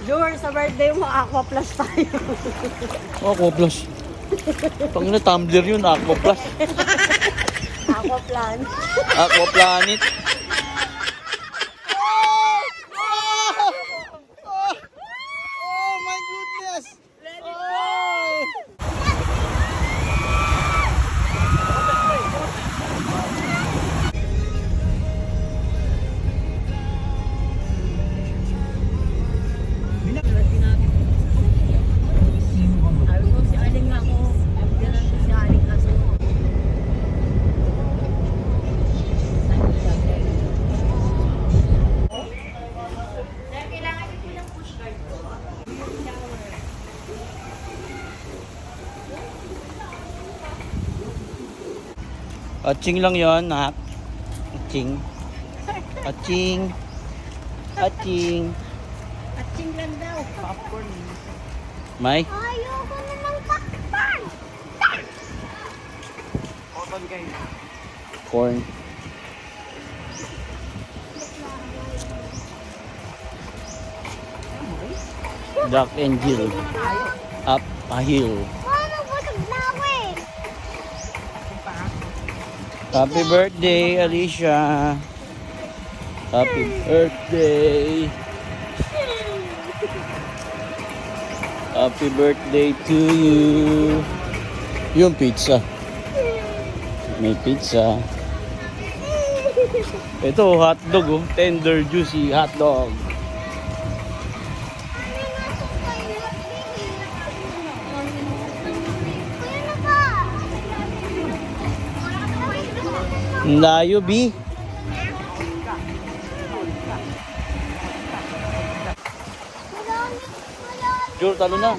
Jor, sa birthday mo, Aqua Plus tayo. Aqua Plus. Pangina, tumbler yun, Aqua Plus. Aqua Plan. Aqua Planet. Oh my goodness! Sabi ko si Aling ako. Ganun ko si Aling kaso. Atching lang yon, nak. Atching. Atching. Atching. Atching lang daw. Popcorn. May? Ayoko na ng popcorn. Corn. Duck and Jill. Up a hill. Mama, busog na ako eh. Happy birthday, Alicia. Happy birthday. Happy birthday to you. Yung pizza. May pizza. Ito, hotdog oh. Tender, juicy hotdog. Layo, B. Jor, talo na.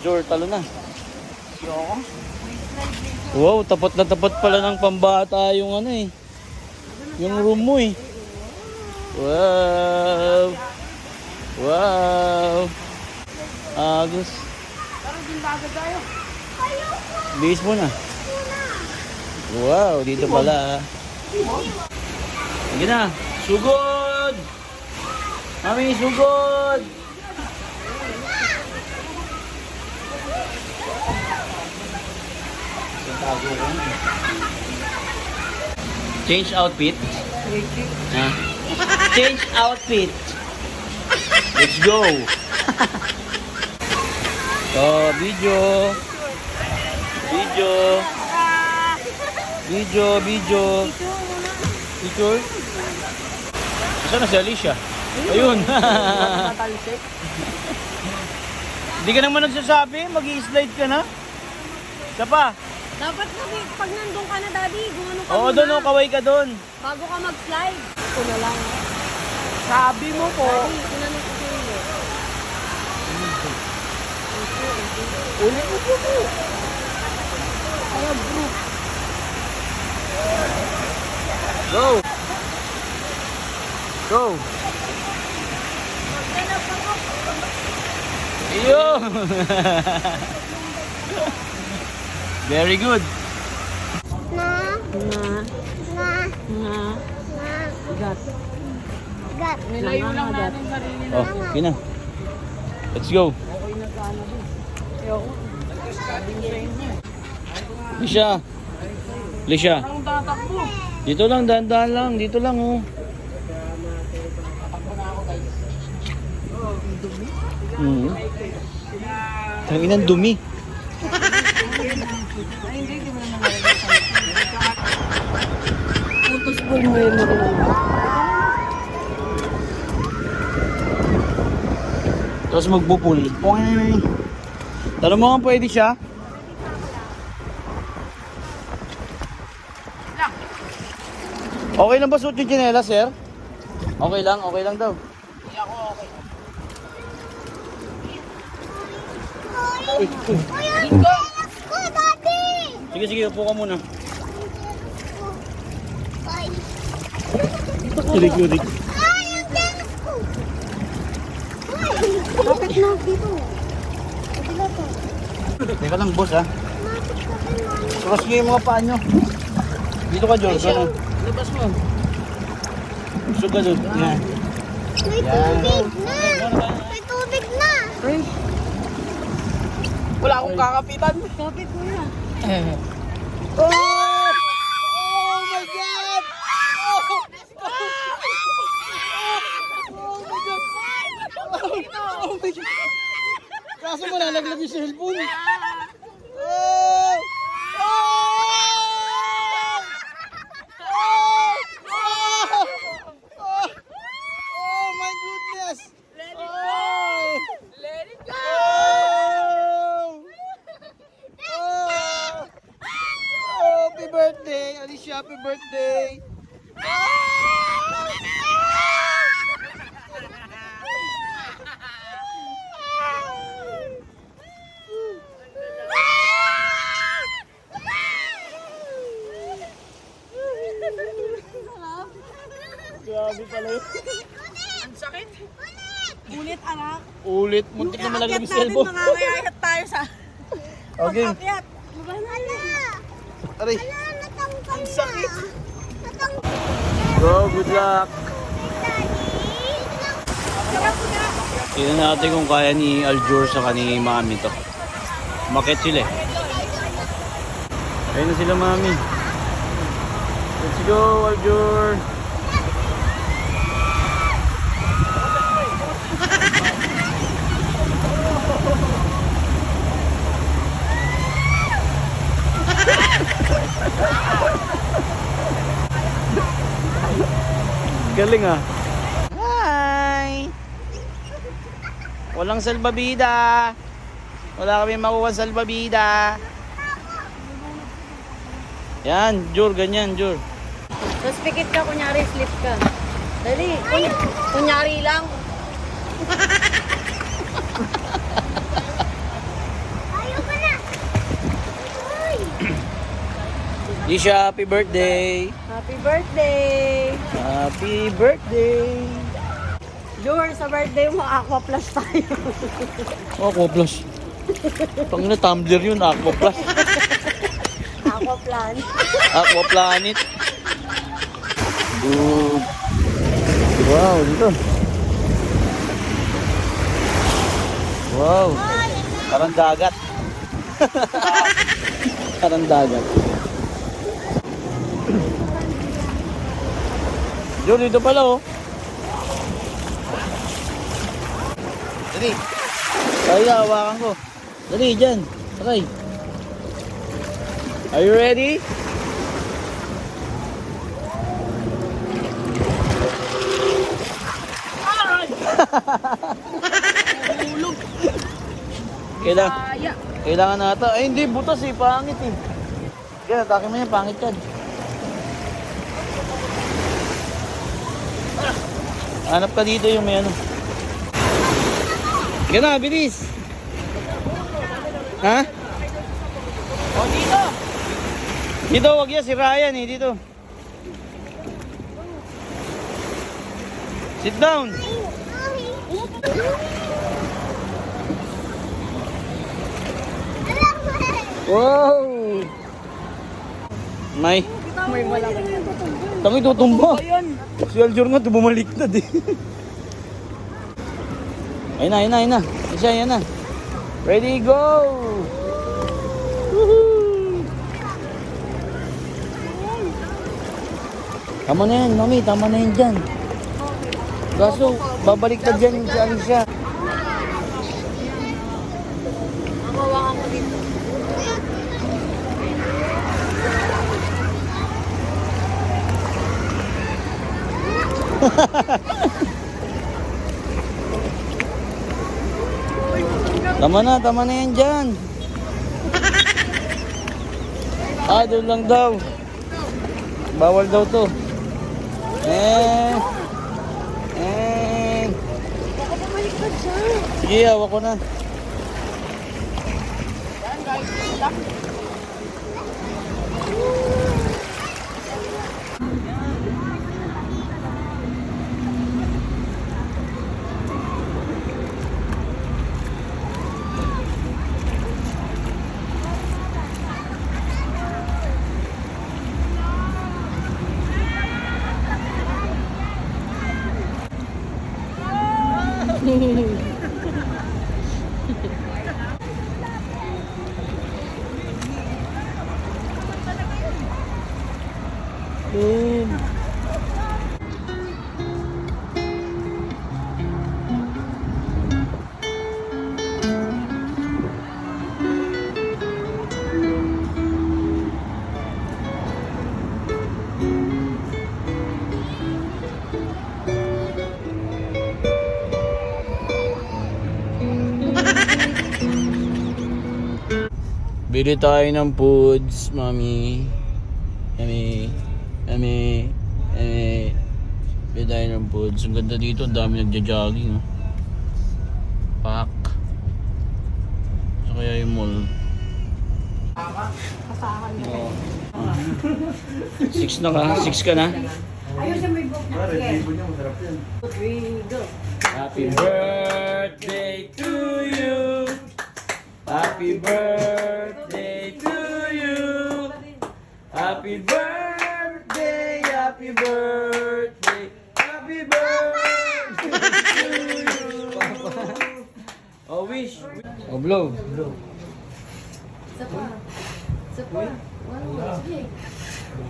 Jor, talo na. Wow, tapat na tapat pala ng pambata yung ano eh. Yung room mo eh. Wow. Wow. Agos. Bihis mo na. Wow, dito pala. Sige na. Sugod! Mami, sugod! Change outfit. Change outfit. Let's go. Oh, video. Video. Video. Picture. Saan na si Alicia? Ayun. Hindi ka naman nagsasabi, mag-i-slide ka na. Isa pa. Dapat kasi pag nandun ka na, Daddy, gumano ka Oo, muna. doon, kaway ka doon. Bago ka mag-slide. Ito na lang. Sabi mo po. Daddy, tinanong ko sa'yo. Ulit mo po. Kaya bro. Go! Go! Iyo! Very good. Na. Gat. Gat. Nilayo lang natin sarili na. Oh, okay na. Let's go. Okay na sana din. Ayoko. Sabi ko sa inyo. Lisha. Lisha. Ang tatakbo. Dito lang, dahan-dahan lang. Dito lang, oh. Tatakbo na ako guys. Tanginan dumi. Ay hindi, di mo naman nalagay. Putos po yung memory naman. Tapos magbupul. Tanong mo nga pwede siya? Okay lang ba suot yung tsinelas, sir? Okay lang daw. Hindi ako okay. Kuya, ko, Daddy! Sige, upo ka muna. Ay, Kurik. ay, ang tennis ko! Ay, bakit na dito? Dito to. Teka lang, boss, ha? Bakit ka kay Cross nyo yung mga paa nyo. Dito ka, George. Ano? Labas mo. Gusto ka doon. Yan. May tubig na! May Kung kakapitan. Kapit mo na. Oh! Oh my God! Oh my God! Kaso malalaglag yung cellphone. Oh! Oh! Oh! Oh! Oh my goodness! Oh! Let it go! Oh! Oh! Oh, happy birthday! Alicia, happy birthday! Grabe pala yun. Ang sakit. Ulit anak. Ulit, muntik na malaglag yung natin, cellphone. mangangayayat tayo sa Okay. pag-akyat. Aray. Ang sakit. Go, good luck. Tignan natin kung kaya ni Aljur sa ni Mami to. Umakyat sila eh. Ayun na sila Mami. Let's go, Aljur. Galing ah. Hi! Walang salbabida. Wala kami makuha salbabida. Yan, Jur, ganyan, Jur. Tapos pikit ka, kunyari slip ka. Dali, kunyari lang. Ayaw ka na. Isha, happy birthday. Happy birthday! Happy birthday. Lure, sa birthday mo, aqua plus tayo. Aqua Plus. Pangina, tumbler yun, Aqua Plus. Aqua plan. Aqua Planet. Good. Wow, dito. Wow. Parang dagat. Parang dagat. Jor, dito pala oh. Dali. Sakay ka, hawakan ko. Dali, dyan. Sakay. Are you ready? Kailangan na ata. Ay, hindi. Butas eh. Pangit eh. Kaya, atake mo yan. Pangit yan. Hanap ka dito yung may ano. Sige na, bilis. Ha? O, dito. Dito, wag yan. Si Ryan eh. Dito. Sit down. Wow! May malaki. tangi tutumba. Ayun. Si Aljur nga bumaliktad eh. Ayun na, ayun na, ayun na. Isa, ayun na. Ready, go! Woohoo! Tama na yan, mami. Tama na yan dyan. Kaso, babaliktad dyan si Alicia. Mawawakan ko dito. Tama na yan dyan. Ah, doon lang daw. Bawal daw to. Baka bumaliktad siya. Sige, hawak ko na. Bili tayo ng foods, mami. Mami. Bili tayo ng foods. Ang ganda dito, ang dami nagja-jogging. Oh. Pak. So kaya yung mall. Oh. 6 na ka? 6 ka na? Ayun may book na. Happy birthday to you. Happy birthday to you. Happy birthday, happy birthday, happy birthday to you. Oh, wish. Oh, blow. Isa pa. Sige.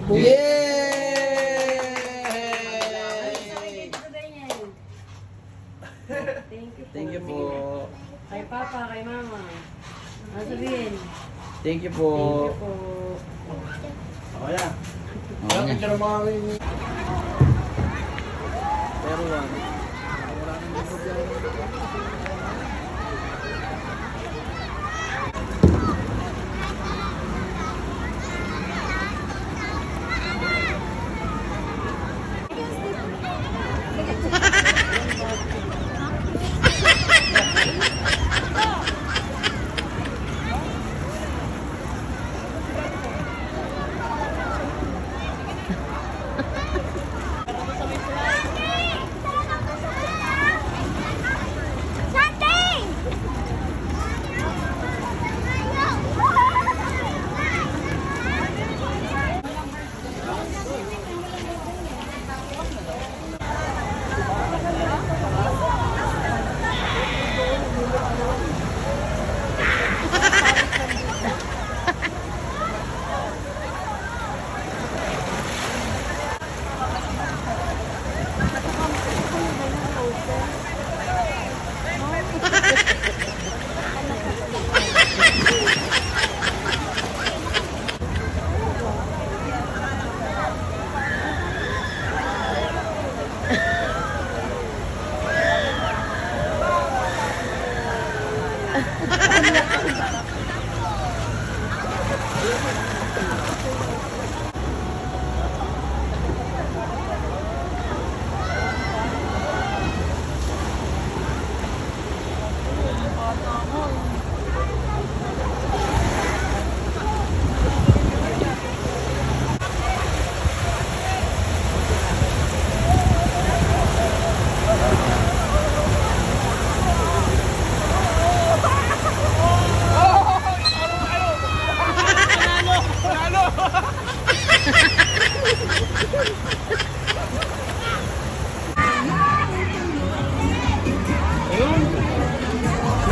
Yay! Thank you po. Thank you po. Kay Papa, kay Mama. Ano sabihin? Thank you po. Thank you po. Okay na. Okay na. Pero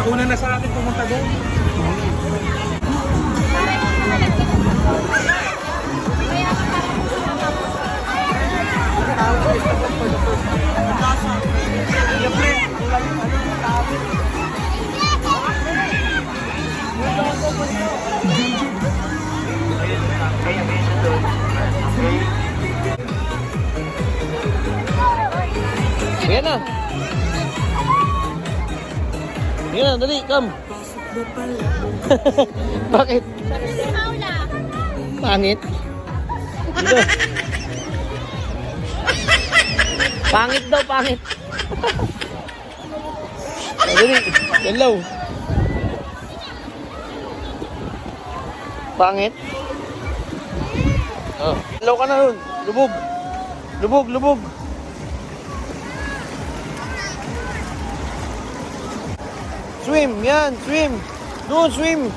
Nauna na sa akin pumunta doon. Ayan na. Ayan na, dali, come. Bakit? Pangit? Dito. Pangit daw, pangit. Dali, hello. Pangit? Oh. Hello ka na nun. Lubog. Lubog, lubog. Swim, yan, swim. Doon, swim.